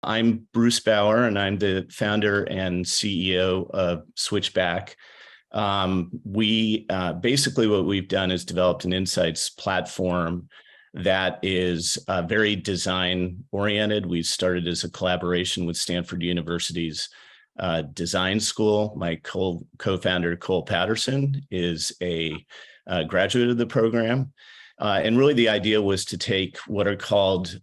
I'm Bruce Bauer, and I'm the founder and CEO of Swytchback. We basically what we've done is developed an insights platform that is very design oriented. We started as a collaboration with Stanford University's design school. My co-founder, Cole Patterson, is a graduate of the program. And really the idea was to take what are called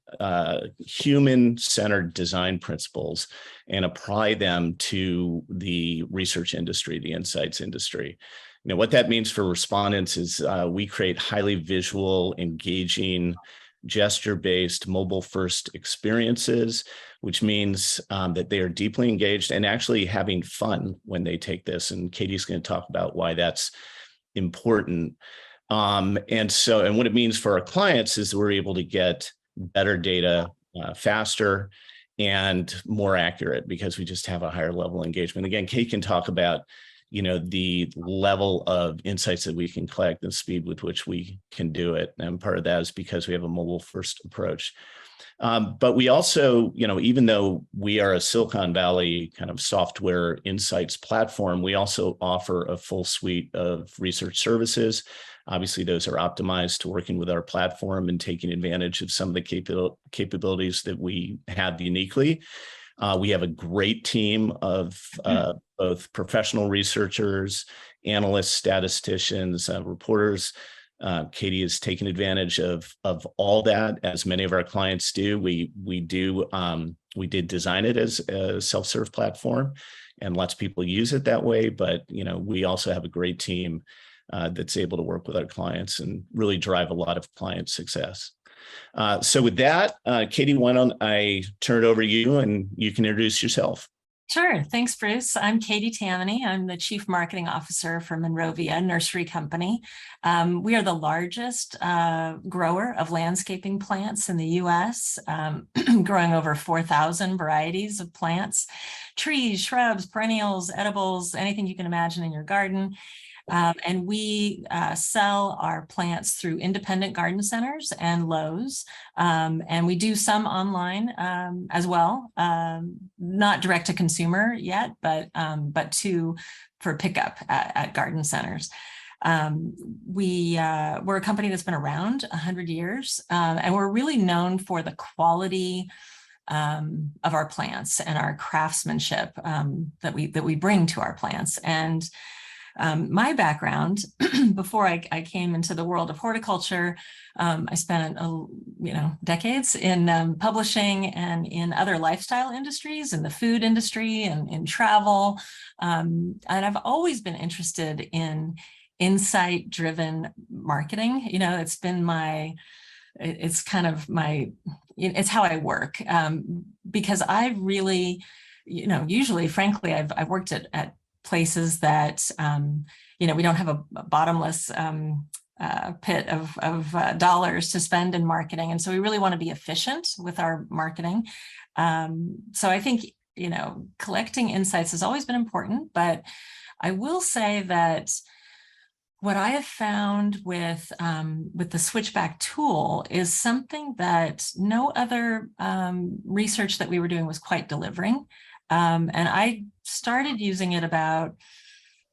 human-centered design principles and apply them to the research industry, the insights industry. You know, what that means for respondents is we create highly visual, engaging, gesture-based, mobile-first experiences, which means that they are deeply engaged and actually having fun when they take this. And Katie's going to talk about why that's important. And what it means for our clients is we're able to get better data faster and more accurate because we just have a higher level of engagement. Again, Kate can talk about, you know, the level of insights that we can collect and the speed with which we can do it. And part of that is because we have a mobile first approach. But we also, you know, even though we are a Silicon Valley kind of software insights platform, we also offer a full suite of research services. Obviously, those are optimized to working with our platform and taking advantage of some of the capabilities that we have uniquely. We have a great team of both professional researchers, analysts, statisticians, reporters. Katie has taken advantage of all that, as many of our clients do. We did design it as a self-serve platform, and lots of people use it that way. But you know, we also have a great team that's able to work with our clients and really drive a lot of client success. So with that, Katie, why don't I turn it over to you and you can introduce yourself. Sure. Thanks, Bruce. I'm Katie Tammany. I'm the Chief Marketing Officer for Monrovia Nursery Company. We are the largest grower of landscaping plants in the U.S., growing over 4,000 varieties of plants, trees, shrubs, perennials, edibles, anything you can imagine in your garden. And we sell our plants through independent garden centers and Lowe's. And we do some online as well, not direct to consumer yet, but for pickup at garden centers. We're a company that's been around 100 years, and we're really known for the quality of our plants and our craftsmanship that we bring to our plants. And my background, before I came into the world of horticulture, I spent decades in publishing and in other lifestyle industries, in the food industry and in travel. And I've always been interested in insight-driven marketing. You know, it's how I work, because I really, usually, frankly, I've worked at places that, we don't have a bottomless pit of dollars to spend in marketing. And so we really want to be efficient with our marketing. So I think, collecting insights has always been important, but I will say that what I have found with the Swytchback tool is something that no other research that we were doing was quite delivering. And I started using it about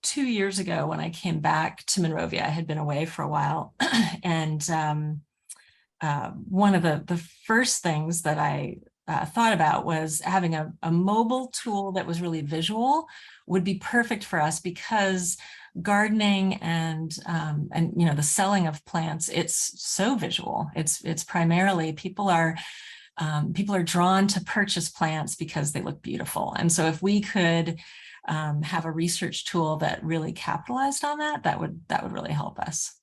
2 years ago when I came back to Monrovia. I had been away for a while. And one of the first things that I thought about was having a mobile tool that was really visual would be perfect for us, because gardening and the selling of plants, it's so visual. It's primarily people are drawn to purchase plants because they look beautiful. And so if we could have a research tool that really capitalized on that would really help us.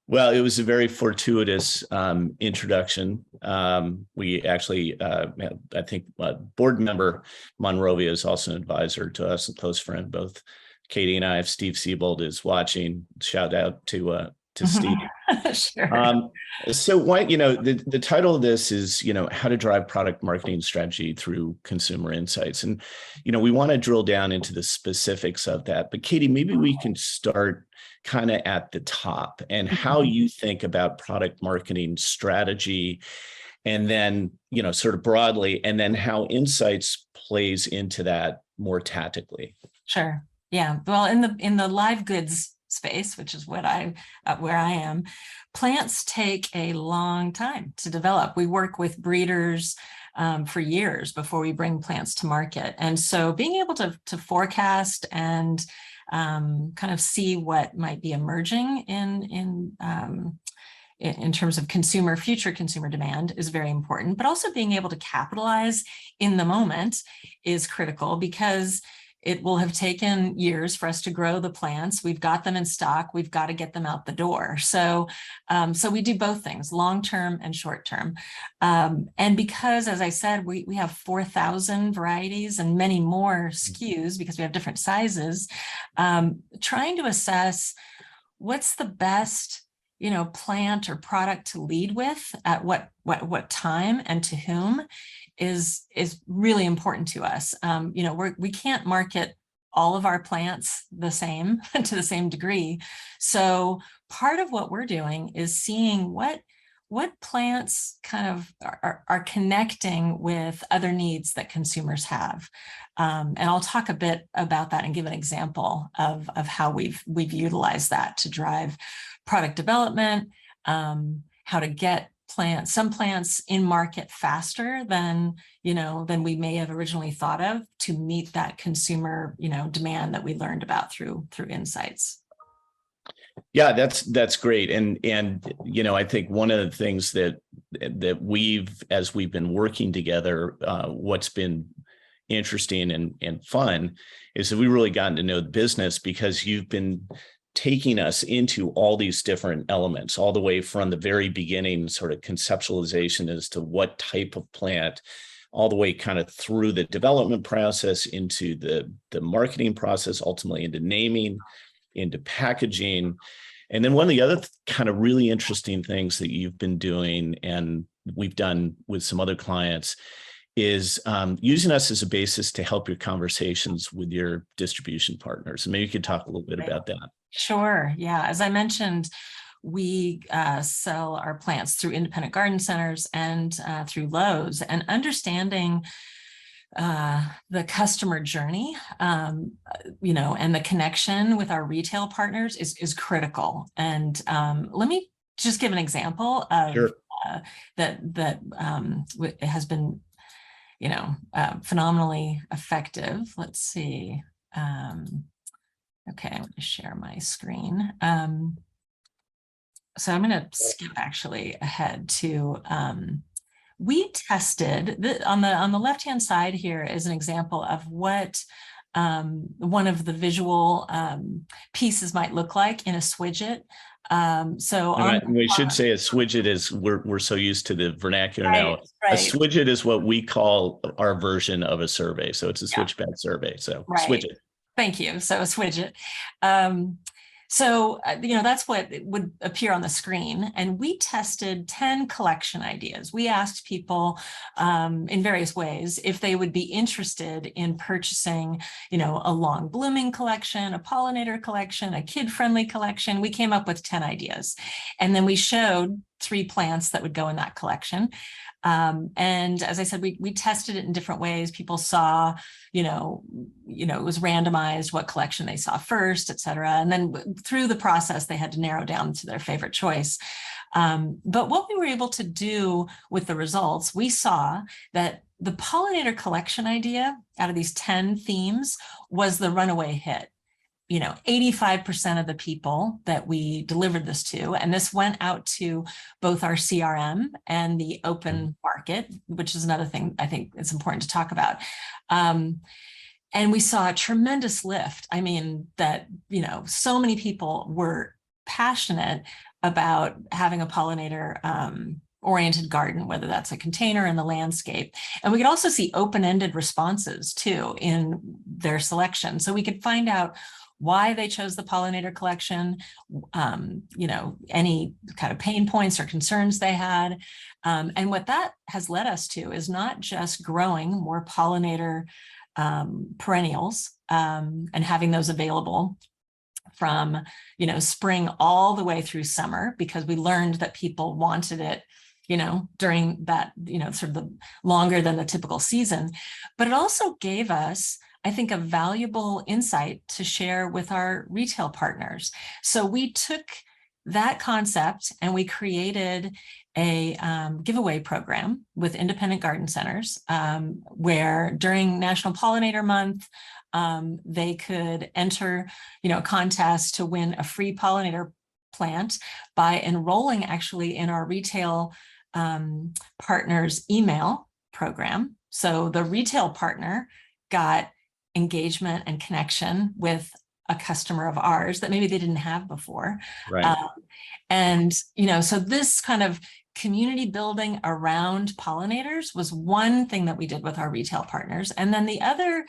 Well, it was a very fortuitous introduction. We actually, I think, board member Monrovia is also an advisor to us, a close friend. Both Katie and I, if Steve Siebold is watching, shout out to Steve. Sure. So why, the title of this is, how to drive product marketing strategy through consumer insights. And, we want to drill down into the specifics of that. But Katie, maybe we can start kind of at the top and how you think about product marketing strategy and then, sort of broadly, and then how insights plays into that more tactically. Sure. Yeah. Well, in the live goods space, which is what where I am, plants take a long time to develop. We work with breeders for years before we bring plants to market. And so being able to forecast and kind of see what might be emerging in terms of future consumer demand is very important, but also being able to capitalize in the moment is critical, because it will have taken years for us to grow the plants. We've got them in stock. We've got to get them out the door. So we do both things, long-term and short-term. And because, as I said, we have 4,000 varieties and many more SKUs because we have different sizes, trying to assess what's the best plant or product to lead with at what time and to whom is really important to us. We can't market all of our plants the same to the same degree. So part of what we're doing is seeing what plants kind of are connecting with other needs that consumers have. And I'll talk a bit about that and give an example of how we've utilized that to drive product development, how to get some plants in market faster than we may have originally thought of, to meet that consumer demand that we learned about through insights. Yeah, that's great. And I think one of the things that as we've been working together, what's been interesting and fun is that we really gotten to know the business, because you've been taking us into all these different elements, all the way from the very beginning, sort of conceptualization as to what type of plant, all the way kind of through the development process, into the marketing process, ultimately into naming, into packaging. And then one of the other kind of really interesting things that you've been doing, and we've done with some other clients, is using us as a basis to help your conversations with your distribution partners. And maybe you could talk a little bit about that. Sure. Yeah. As I mentioned, we sell our plants through independent garden centers and through Lowe's, and understanding the customer journey, and the connection with our retail partners is critical. And let me just give an example of Sure. that has been, phenomenally effective. Let's see. Okay, I'm going to share my screen. So I'm going to skip actually ahead to, we tested on the left-hand side here is an example of what one of the visual pieces might look like in a Swidget. We should say a Swidget is, we're so used to the vernacular now. Right. A Swidget is what we call our version of a survey. So it's a Swytchback survey. So Swidget. Thank you. So a Swidget. That's what would appear on the screen. And we tested 10 collection ideas. We asked people in various ways if they would be interested in purchasing, a long blooming collection, a pollinator collection, a kid-friendly collection. We came up with 10 ideas. And then we showed 3 plants that would go in that collection. And as I said, we tested it in different ways. People saw, it was randomized what collection they saw first, et cetera. And then through the process, they had to narrow down to their favorite choice. But what we were able to do with the results, we saw that the pollinator collection idea out of these 10 themes was the runaway hit. 85% of the people that we delivered this to, and this went out to both our CRM and the open market, which is another thing I think it's important to talk about. And we saw a tremendous lift. I mean, that, so many people were passionate about having a pollinator oriented garden, whether that's a container in the landscape. And we could also see open-ended responses too in their selection. So we could find out why they chose the pollinator collection, any kind of pain points or concerns they had. And what that has led us to is not just growing more pollinator perennials and having those available from, spring all the way through summer, because we learned that people wanted it during that, sort of the longer than the typical season. But it also gave us, I think, a valuable insight to share with our retail partners. So we took that concept and we created a giveaway program with independent garden centers, where during National Pollinator Month, they could enter, a contest to win a free pollinator plant by enrolling actually in our retail partners email program. So the retail partner got engagement and connection with a customer of ours that maybe they didn't have before. Right. And, so this kind of community building around pollinators was one thing that we did with our retail partners. And then the other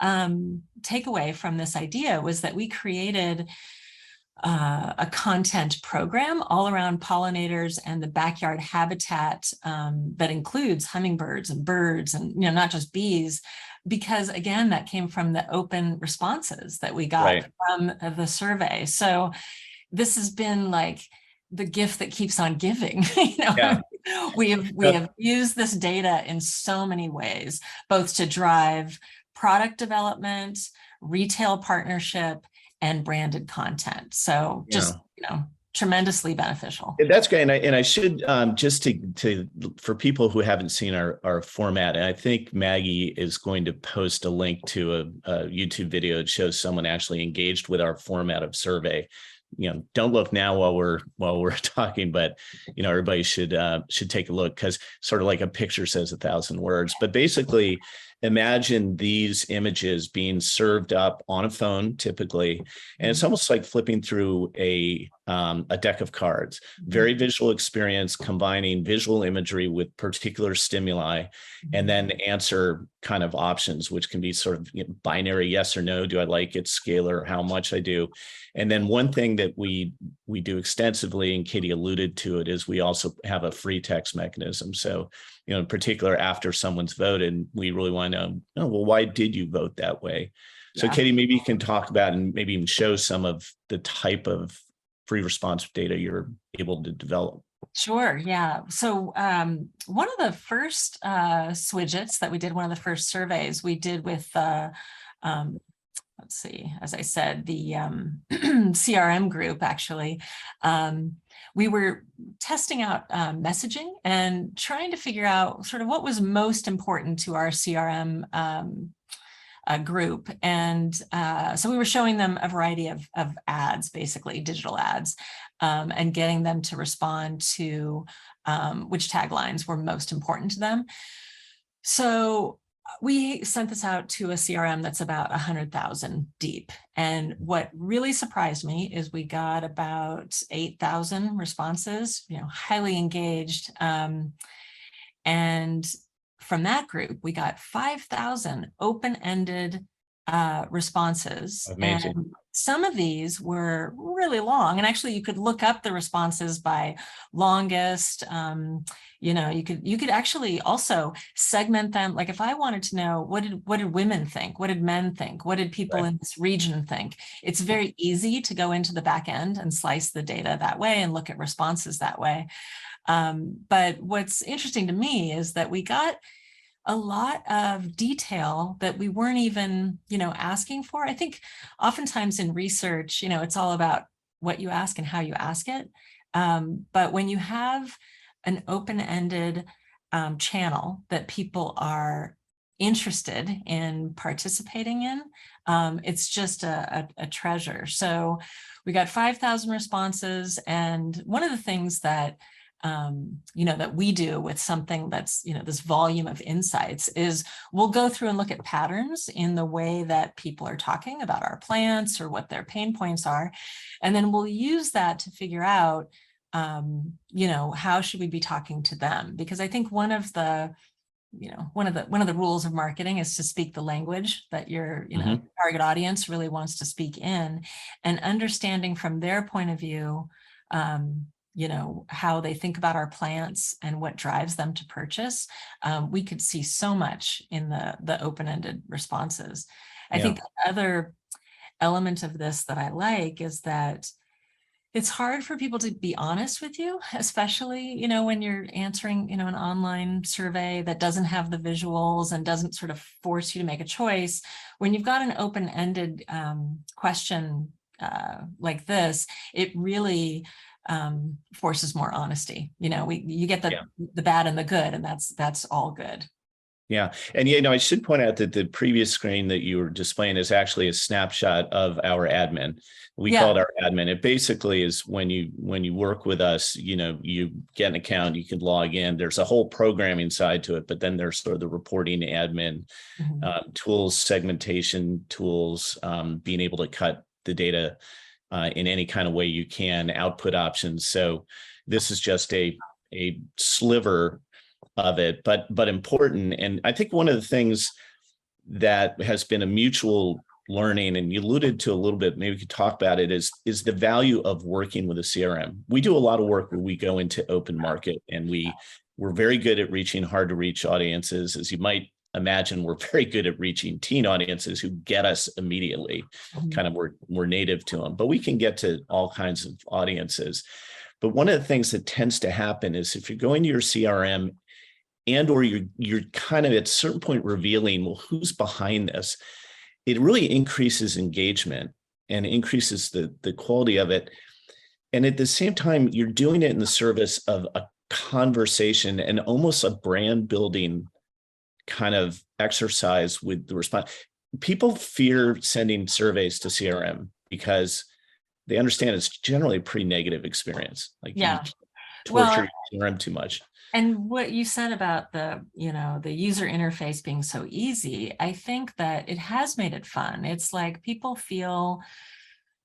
takeaway from this idea was that we created a content program all around pollinators and the backyard habitat that includes hummingbirds and birds and, not just bees, because again, that came from the open responses that we got from the survey. So this has been like the gift that keeps on giving. We have used this data in so many ways, both to drive product development, retail partnership, and branded content. So just, tremendously beneficial. That's great. And I should just to for people who haven't seen our format, and I think Maggie is going to post a link to a YouTube video that shows someone actually engaged with our format of survey. Don't look now while we're talking, but everybody should take a look, because sort of like a picture says 1,000 words. But basically, imagine these images being served up on a phone typically, and it's almost like flipping through a deck of cards. Very visual experience, combining visual imagery with particular stimuli, and then answer kind of options, which can be sort of binary yes or no. Do I like it? Scalar, how much I do. And then one thing that we do extensively, and Katie alluded to it, is we also have a free text mechanism. So, in particular, after someone's voted, we really want to know, well, why did you vote that way? So Katie, maybe you can talk about and maybe even show some of the type of free response data you're able to develop. Sure. Yeah. So one of the first swidgets that we did, one of the first surveys we did with, let's see, as I said, the CRM group, actually, we were testing out messaging and trying to figure out sort of what was most important to our CRM group. And so we were showing them a variety of ads, basically digital ads, and getting them to respond to which taglines were most important to them. So we sent this out to a CRM that's about 100,000 deep. And what really surprised me is we got about 8,000 responses, highly engaged. And from that group, we got 5,000 open-ended responses. Amazing. And some of these were really long, and actually you could look up the responses by longest. You could actually also segment them. Like if I wanted to know what did women think, what did men think, what did people in this region think, it's very easy to go into the back end and slice the data that way and look at responses that way. But what's interesting to me is that we got a lot of detail that we weren't even, asking for. I think oftentimes in research, it's all about what you ask and how you ask it. But when you have an open-ended channel that people are interested in participating in, it's just a treasure. So we got 5,000 responses. And one of the things that that we do with something that's, this volume of insights is we'll go through and look at patterns in the way that people are talking about our plants or what their pain points are. And then we'll use that to figure out, how should we be talking to them? Because I think one of the rules of marketing is to speak the language that your, target audience really wants to speak in, and understanding from their point of view, how they think about our plants and what drives them to purchase. We could see so much in the open-ended responses. I think the other element of this that I like is that it's hard for people to be honest with you, especially, you know, when you're answering, you know, an online survey that doesn't have the visuals and doesn't sort of force you to make a choice. When you've got an open-ended question like this, it really forces more honesty. You know, you get the bad and the good, and that's all good. Yeah. And, you know, I should point out that the previous screen that you were displaying is actually a snapshot of our admin. We call it our admin. It basically is when you work with us, you know, you get an account, you can log in. There's a whole programming side to it, but then there's sort of the reporting admin tools, segmentation tools, being able to cut the data in any kind of way you can, output options. So this is just a sliver of it, but important. And I think one of the things that has been a mutual learning, and you alluded to a little bit, maybe we could talk about it, is the value of working with a CRM. We do a lot of work where we go into open market, and we're very good at reaching hard to reach audiences. As you might imagine, we're very good at reaching teen audiences who get us immediately. Kind of we're native to them, but we can get to all kinds of audiences. But one of the things that tends to happen is if you're going to your CRM and or you're kind of at a certain point revealing, well, who's behind this? It really increases engagement and increases the quality of it. And at the same time, you're doing it in the service of a conversation and almost a brand building kind of exercise with the response. People fear sending surveys to CRM because they understand it's generally a pretty negative experience. Like you torture CRM too much. And what you said about the user interface being so easy, I think that it has made it fun. It's like people feel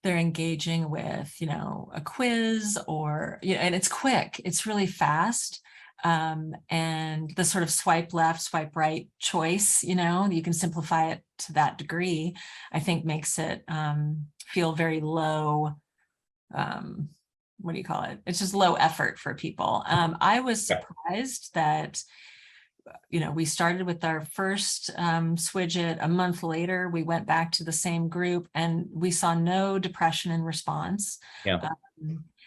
they're engaging with, you know, a quiz or, you know, and it's quick, it's really fast. And the sort of swipe left, swipe right choice, you know, you can simplify it to that degree, I think makes it feel very low. What do you call it? It's just low effort for people. I was surprised that, you know, we started with our first Swidget. A month later, we went back to the same group and we saw no depression in response.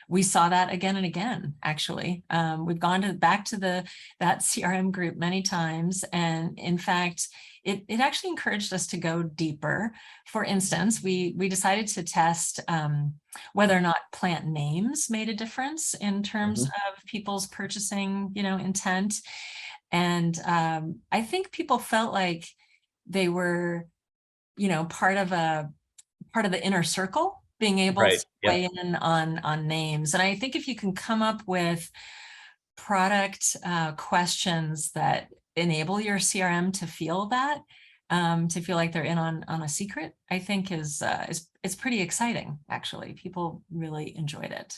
We saw that again and again, actually. We've gone back to that CRM group many times. And in fact, it actually encouraged us to go deeper. For instance, we decided to test whether or not plant names made a difference in terms of people's purchasing, you know, intent. And I think people felt like they were, you know, part of the inner circle, being able to weigh in on names. And I think if you can come up with product questions that enable your CRM to feel that, to feel like they're in on a secret, I think is pretty exciting. Actually, people really enjoyed it.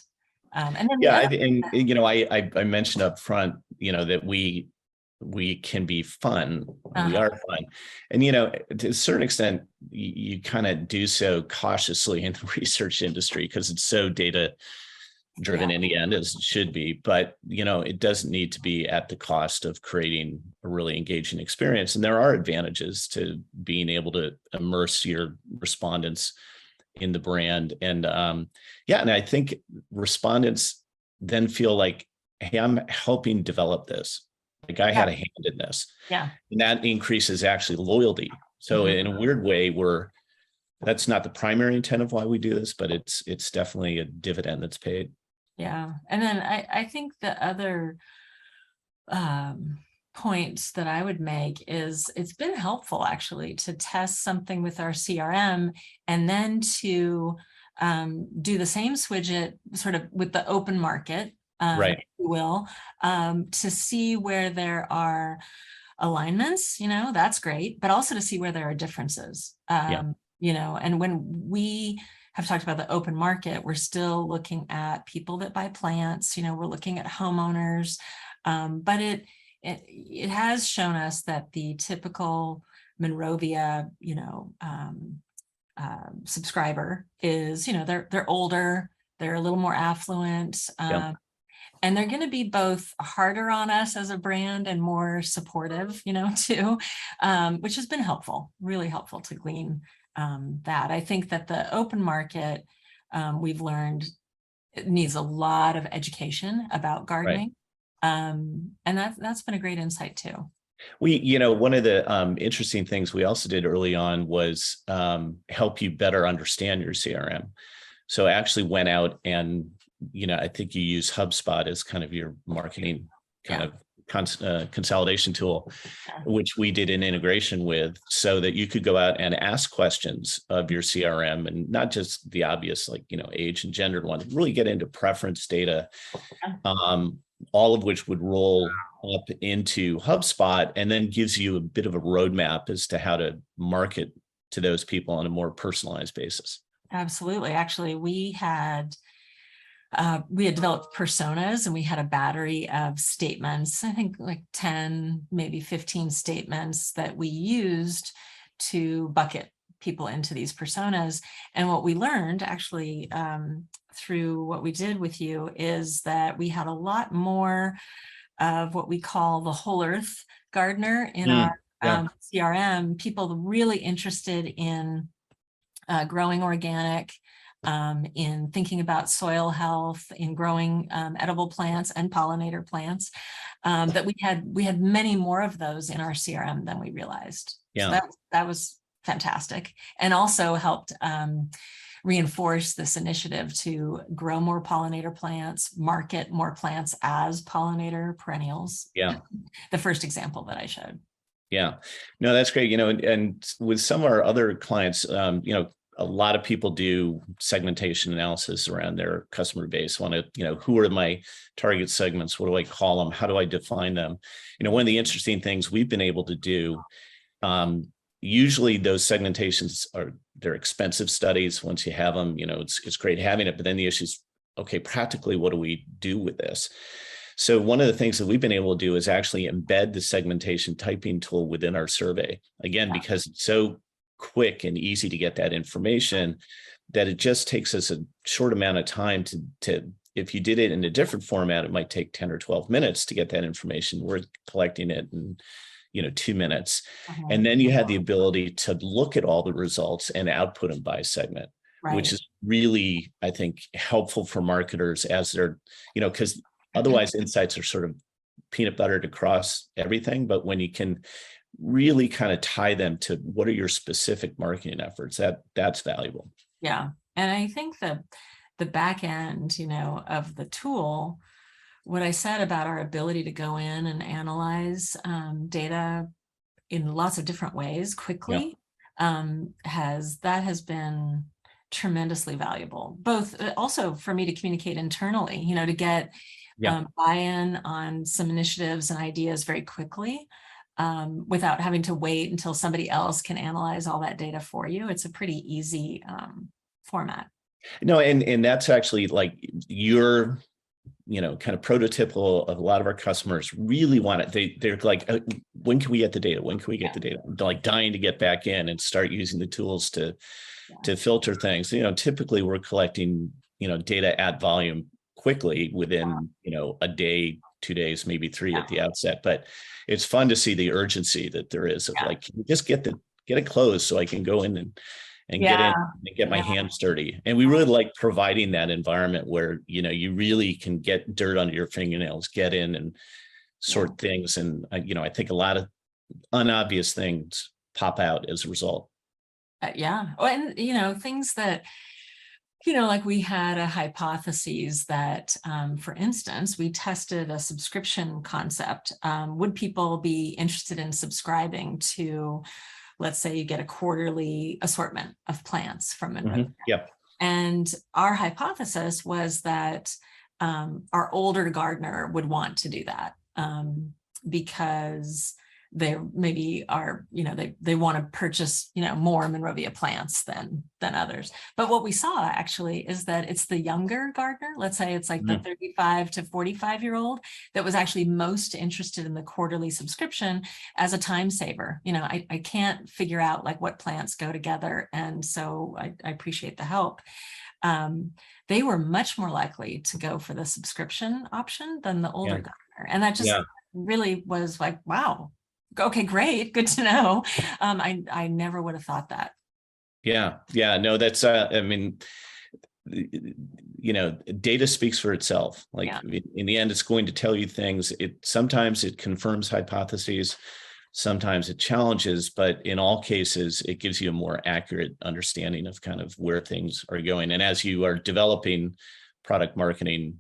And then you know, I mentioned up front, you know, that we can be fun. We are fun. And, you know, to a certain extent, you kind of do so cautiously in the research industry because it's so data driven in the end, as it should be. But, you know, it doesn't need to be at the cost of creating a really engaging experience. And there are advantages to being able to immerse your respondents in the brand. And and I think respondents then feel like, hey, I'm helping develop this. Like I had a hand in this. And that increases actually loyalty. So in a weird way, that's not the primary intent of why we do this, but it's definitely a dividend that's paid. Yeah. And then I think the other points that I would make is it's been helpful actually to test something with our CRM and then to do the same Swidget sort of with the open market, if you will, to see where there are alignments, you know, that's great, but also to see where there are differences. You know, and when we have talked about the open market, we're still looking at people that buy plants, you know, we're looking at homeowners, but it has shown us that the typical Monrovia, you know, subscriber is, you know, they're older, they're a little more affluent, and they're going to be both harder on us as a brand and more supportive, you know, too, which has been helpful, really helpful to glean that. I think that the open market, we've learned, it needs a lot of education about Right. gardening. And that's been a great insight too. One of the interesting things we also did early on was help you better understand your CRM. So I actually went out and, I think you use HubSpot as kind of your marketing kind Yeah. of consolidation tool, Yeah. which we did an integration with, so that you could go out and ask questions of your CRM, and not just the obvious, like, age and gender ones, really get into preference data, um, all of which would roll up into HubSpot, and then gives you a bit of a roadmap as to how to market to those people on a more personalized basis. Absolutely. Actually, we had developed personas, and we had a battery of statements, I think like 10, maybe 15 statements that we used to bucket people into these personas. And what we learned actually through what we did with you is that we had a lot more of what we call the whole earth gardener in our Yeah. CRM, people really interested in growing organic, in thinking about soil health, in growing edible plants and pollinator plants, that we had many more of those in our CRM than we realized. So Yeah. that was fantastic, and also helped reinforce this initiative to grow more pollinator plants, market more plants as pollinator perennials. Yeah. The first example that I showed. Yeah. No, that's great. And with some of our other clients, a lot of people do segmentation analysis around their customer base. Want to, who are my target segments? What do I call them? How do I define them? One of the interesting things we've been able to do, usually those segmentations they're expensive studies. Once you have them, it's great having it, but then the issue is, okay, practically, what do we do with this? So one of the things that we've been able to do is actually embed the segmentation typing tool within our survey. Again, because it's so quick and easy to get that information, that it just takes us a short amount of time to if you did it in a different format, it might take 10 or 12 minutes to get that information. We're collecting it in 2 minutes. And then you have the ability to look at all the results and output them by segment, which is really, I think, helpful for marketers as they're, because otherwise insights are sort of peanut buttered across everything. But when you can really kind of tie them to what are your specific marketing efforts, that's valuable. Yeah. And I think that the back end, of the tool, what I said about our ability to go in and analyze data in lots of different ways quickly, has been tremendously valuable, both also for me to communicate internally, to get buy-in on some initiatives and ideas very quickly, without having to wait until somebody else can analyze all that data for you. It's a pretty easy format. No, and that's actually like your, kind of prototypical of a lot of our customers really want it. They're like, when can we get the data? When can we get the data? They're like dying to get back in and start using the tools to filter things. Typically we're collecting, data at volume quickly within, a day, 2 days, maybe 3 at the outset. But it's fun to see the urgency that there is of like, just get it closed so I can go in and get in and get my hands dirty. And we really like providing that environment where, you really can get dirt under your fingernails, get in and sort things. And, I think a lot of unobvious things pop out as a result. And, things that, like we had a hypothesis that, for instance, we tested a subscription concept. Would people be interested in subscribing to, let's say you get a quarterly assortment of plants from Monrovia? And our hypothesis was that our older gardener would want to do that, because they maybe are, they want to purchase, more Monrovia plants than others. But what we saw actually is that it's the younger gardener, let's say it's like the 35 to 45-year-old, that was actually most interested in the quarterly subscription as a time saver. I can't figure out like what plants go together. And so I appreciate the help. They were much more likely to go for the subscription option than the older gardener. And that just really was like, wow. Okay, great. Good to know. I never would have thought that. No, that's, I mean, data speaks for itself. Like Yeah. in the end, it's going to tell you things. Sometimes it confirms hypotheses, sometimes it challenges, but in all cases, it gives you a more accurate understanding of kind of where things are going. And as you are developing product marketing,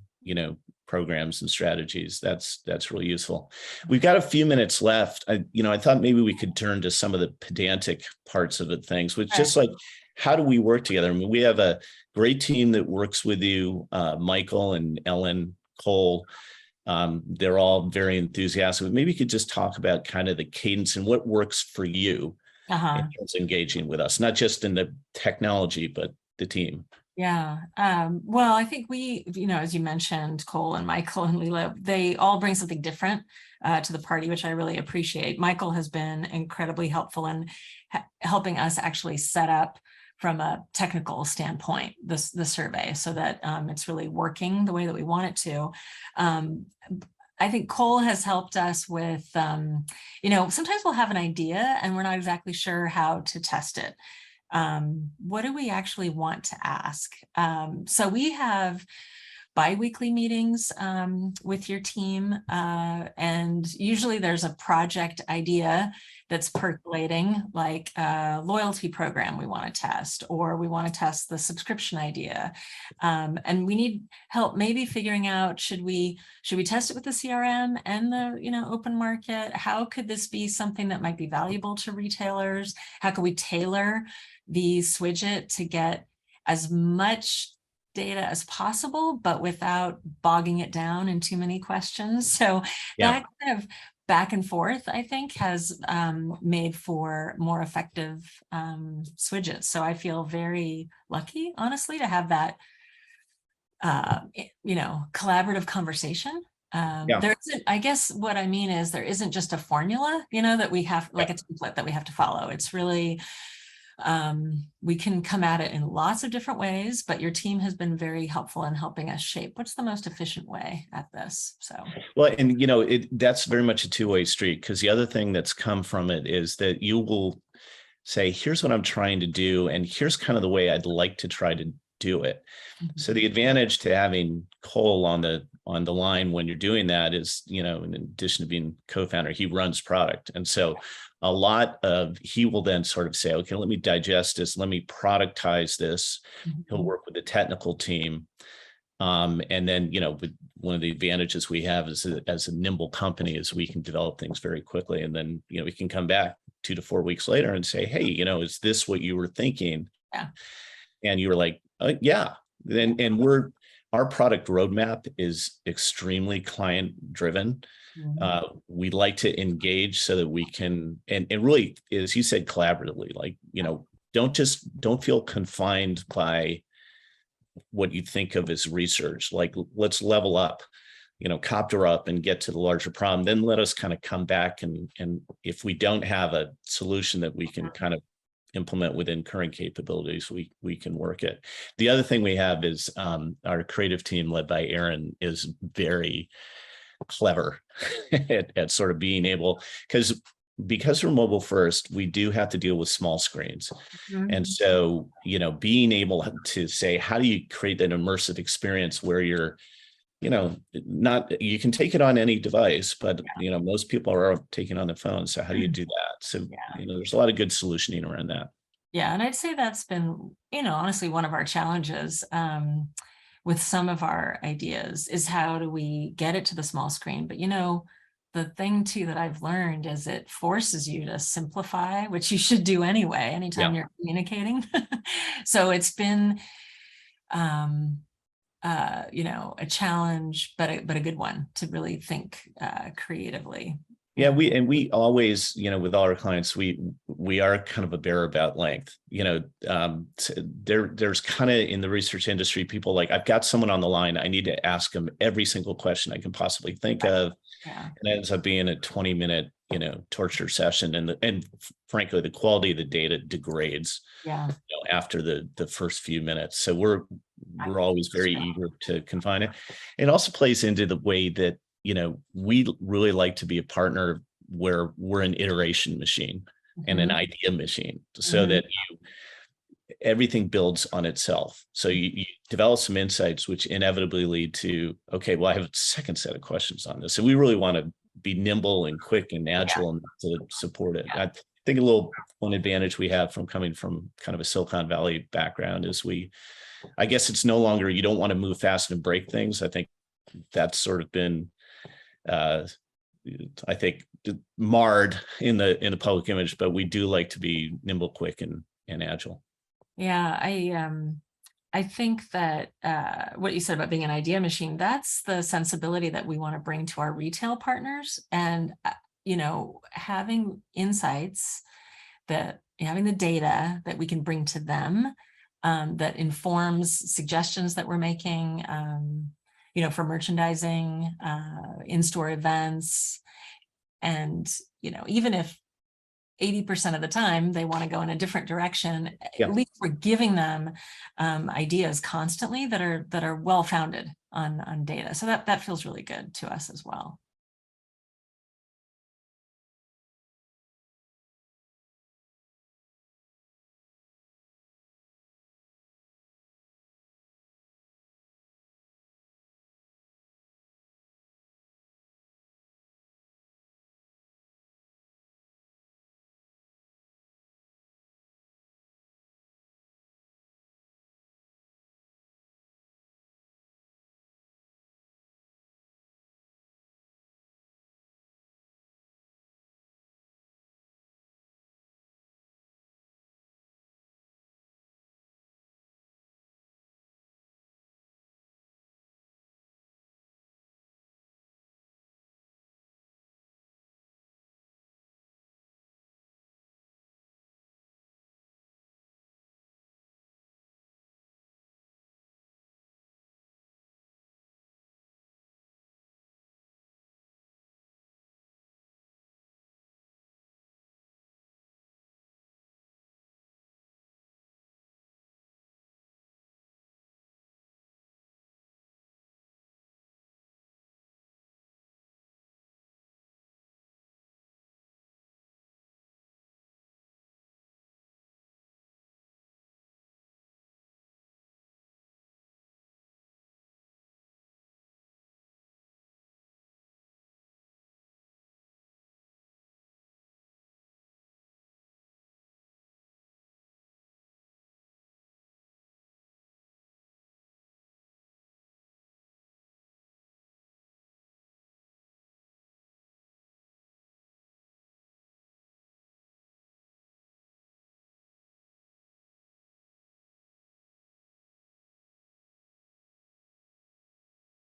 programs and strategies, that's really useful. We've got a few minutes left. I thought maybe we could turn to some of the pedantic parts of it, things, which just like, how do we work together? I mean, we have a great team that works with you, Michael and Ellen, Cole. They're all very enthusiastic. Maybe you could just talk about kind of the cadence and what works for you in terms of engaging with us, not just in the technology, but the team. Yeah. Well, I think we, as you mentioned, Cole and Michael and Leela, they all bring something different to the party, which I really appreciate. Michael has been incredibly helpful in helping us actually set up from a technical standpoint, the survey, so that it's really working the way that we want it to. I think Cole has helped us with, sometimes we'll have an idea and we're not exactly sure how to test it. What do we actually want to ask? So we have bi-weekly meetings with your team, and usually there's a project idea that's percolating, like a loyalty program we want to test, or we want to test the subscription idea, and we need help maybe figuring out, should we test it with the CRM and the open market? How could this be something that might be valuable to retailers? How can we tailor the Swidget to get as much data as possible, but without bogging it down in too many questions? So that kind of back and forth, I think, has made for more effective Swidgets. So I feel very lucky, honestly, to have that, collaborative conversation. There isn't, I guess what I mean is, there isn't just a formula, that we have, like a template that we have to follow. It's really, we can come at it in lots of different ways, but your team has been very helpful in helping us shape what's the most efficient way at this. So, well, and that's very much a two-way street, because the other thing that's come from it is that you will say, here's what I'm trying to do, and here's kind of the way I'd like to try to do it. So the advantage to having Cole on the line when you're doing that is, in addition to being co-founder, he runs product. And so he will then sort of say, okay, let me digest this, let me productize this. He'll work with the technical team. And then, one of the advantages we have is, as a nimble company, is we can develop things very quickly. And then, we can come back 2 to 4 weeks later and say, hey, is this what you were thinking? Yeah. And you were like, yeah. And our product roadmap is extremely client driven. We'd like to engage so that we can, and really, as you said, collaboratively, like, don't feel confined by what you think of as research. Like, let's level up, copter up and get to the larger problem. Then let us kind of come back, and if we don't have a solution that we can kind of implement within current capabilities, we can work it. The other thing we have is our creative team, led by Aaron, is very clever at sort of being able, because we're mobile first, we do have to deal with small screens. And so, being able to say, how do you create that immersive experience where you're, you can take it on any device, but most people are taking on the phone. So how do you do that? So, there's a lot of good solutioning around that. Yeah. And I'd say that's been, honestly, one of our challenges with some of our ideas, is how do we get it to the small screen? But, the thing too that I've learned is it forces you to simplify, which you should do anyway, anytime you're communicating. So it's been, a challenge, but a good one to really think creatively. Yeah, we always, with all our clients, we are kind of a bearer about length. There's kind of, in the research industry, people like, I've got someone on the line, I need to ask them every single question I can possibly think of. And it ends up being a 20-minute, torture session, and frankly, the quality of the data degrades. After the first few minutes. So we're always very eager to confine it. It also plays into the way that, we really like to be a partner where we're an iteration machine and an idea machine, so that everything builds on itself. So you develop some insights, which inevitably lead to, okay, well, I have a second set of questions on this. So we really want to be nimble and quick and agile and to support it. I think a little one advantage we have from coming from kind of a Silicon Valley background is I guess it's no longer, you don't want to move fast and break things. I think that's sort of been, I think, marred in the public image, but we do like to be nimble, quick, and agile. Yeah, I think that what you said about being an idea machine, that's the sensibility that we want to bring to our retail partners. And having insights, that having the data that we can bring to them, that informs suggestions that we're making, for merchandising, in-store events. And even if 80% of the time they want to go in a different direction, Yeah. at least we're giving them ideas constantly that are well founded on data. So that feels really good to us as well.